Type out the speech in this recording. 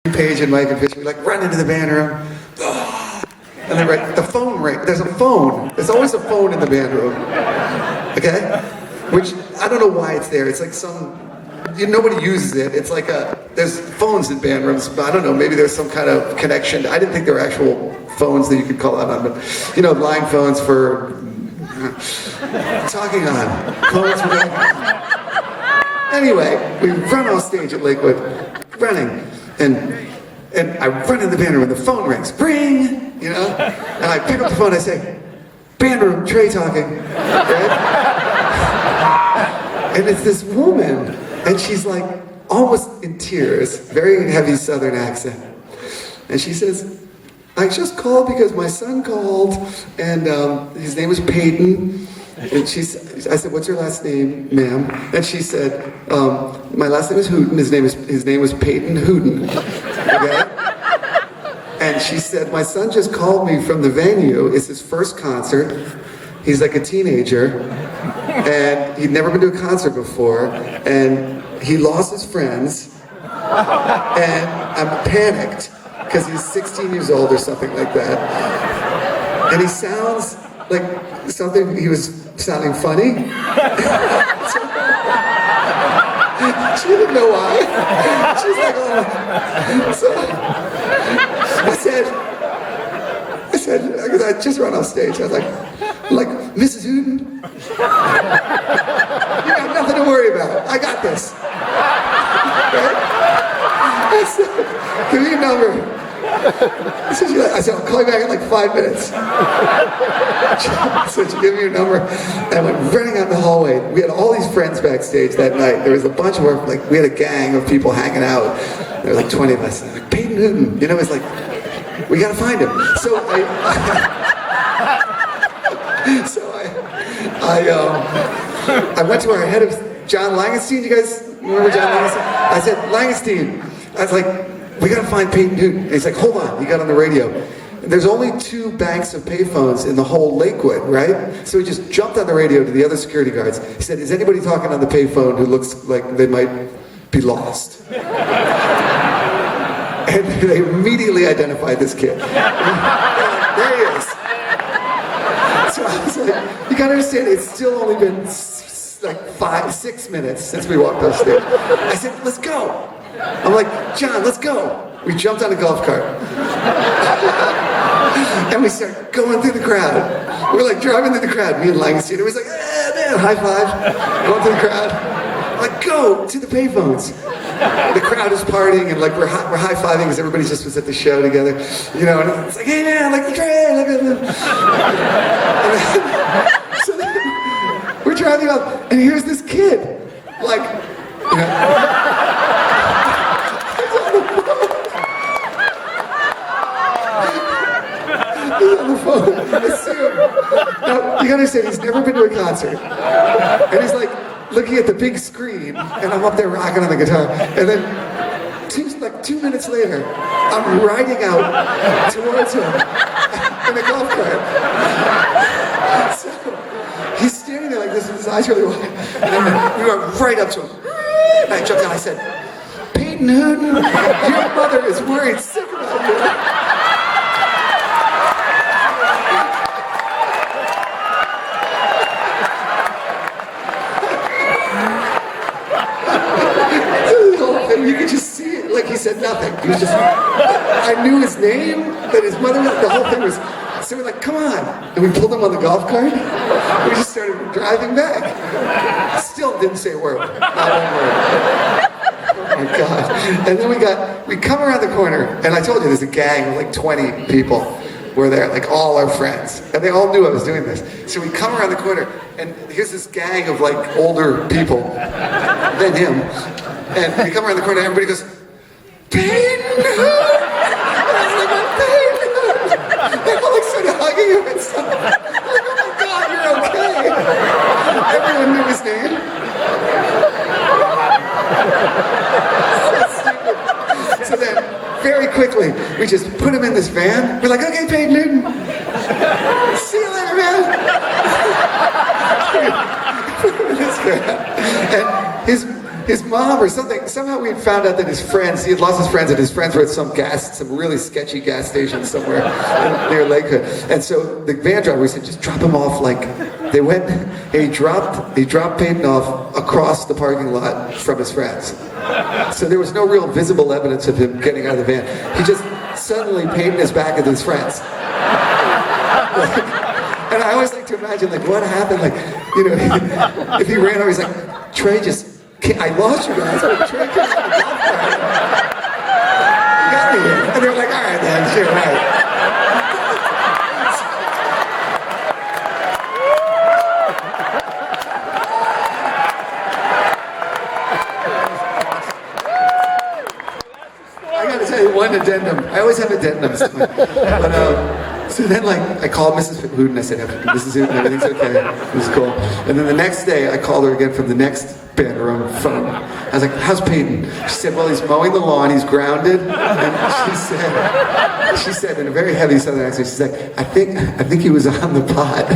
Paige and Mike and Fish, we like run into the band room. And then the phone ring. There's a phone. There's always a phone in the band room. Okay? Which, I don't know why it's there. It's like nobody uses it. It's like there's phones in band rooms, but I don't know, maybe there's some kind of connection. I didn't think there were actual phones that you could call out on, but, line phones for talking on. Phones for Anyway, we run off stage at Lakewood, running, and I run in the band room and the phone rings. Ring! And I pick up the phone and I say, band room, Trey talking. Right? And it's this woman, and she's like almost in tears, very heavy Southern accent. And she says, I just called because my son called, and his name is Peyton. And I said, what's your last name, ma'am? And she said, my last name is Hooten. His name was Peyton Hooten. Okay? And she said, my son just called me from the venue. It's his first concert. He's like a teenager. And he'd never been to a concert before. And he lost his friends. And I'm panicked because he's 16 years old or something like that. And he sounds like something, he was sounding funny. She didn't know why. She's like, oh. So I said, because I just run off stage, I was like, Mrs. Hooten, you got nothing to worry about. I got this. Right? I said, give me your number. I said, I'll call you back in like 5 minutes. So she gave me your number, and I went running out in the hallway. We had all these friends backstage that night. There was a bunch of we had a gang of people hanging out. There were like 20 of us. Like, Peyton Hooten, it's like, we gotta find him. So I went to our head of John Langenstein. You guys remember John Langenstein? I said, Langenstein, I was like, we gotta find Peyton Hooten. And he's like, hold on, he got on the radio. There's only 2 banks of payphones in the whole Lakewood, right? So he just jumped on the radio to the other security guards. He said, is anybody talking on the payphone who looks like they might be lost? And they immediately identified this kid. There he is. So I was like, you gotta understand, it's still only been like 6 minutes since we walked off stage. I said, let's go. I'm like, John, let's go. We jumped on a golf cart. And we start going through the crowd. We're like driving through the crowd, me and Langenstein. It was like, man, high five. Going through the crowd. I'm like, go to the payphones. The crowd is partying, and like we're high-fiving because everybody just was at the show together. And it's like, hey man, like the Trey, look at them. So then we're driving up, and here's this kid. Like, he's on the phone. Now, you gotta understand, he's never been to a concert. And he's like looking at the big screen, and I'm up there rocking on the guitar. And then, 2 minutes later, I'm riding out towards him in a golf cart. So, he's standing there like this with his eyes really wide. And then we went right up to him. And I jumped down, I said, Peyton Hooten, your mother is worried sick about you. You could just see it, like he said nothing. He was just, I knew his name, that his mother, the whole thing was, so we're like, come on. And we pulled him on the golf cart. We just started driving back. Still didn't say a word, not one word. Oh my God. And then we come around the corner, and I told you there's a gang of like 20 people were there, like all our friends. And they all knew I was doing this. So we come around the corner, and here's this gang of like older people than him. And we come around the corner, and everybody goes, Peyton! And I was like, Peyton! They all like started hugging him and stuff. I'm like, oh my God, you're okay! Everyone knew his name. So then, very quickly, we just put him in this van. We're like, okay, Peyton Hooten. See you later, man! Put him in this van. And his mom or something, somehow we had found out that his friends, he had lost his friends, and his friends were at some really sketchy gas station somewhere near Lakewood. And so the van driver said, just drop him off. Like, they went, and he dropped Peyton off across the parking lot from his friends. So there was no real visible evidence of him getting out of the van. He just, suddenly Peyton is back with his friends. And I always like to imagine, like, what happened, like, you know, if he ran over, he's like, Trey I lost you guys, but Trey came out of the golf cart. You got me here. And they're like, all right, man, sure, all right. I gotta tell you one addendum. I always have addendums. But, so then, like, I called Mrs. Hooten. I said, Mrs. Hooten, everything's okay. It was cool. And then the next day, I called her again from the next band room phone. I was like, how's Peyton? She said, well, he's mowing the lawn. He's grounded. And she said in a very heavy Southern accent, she's like, I think he was on the pot.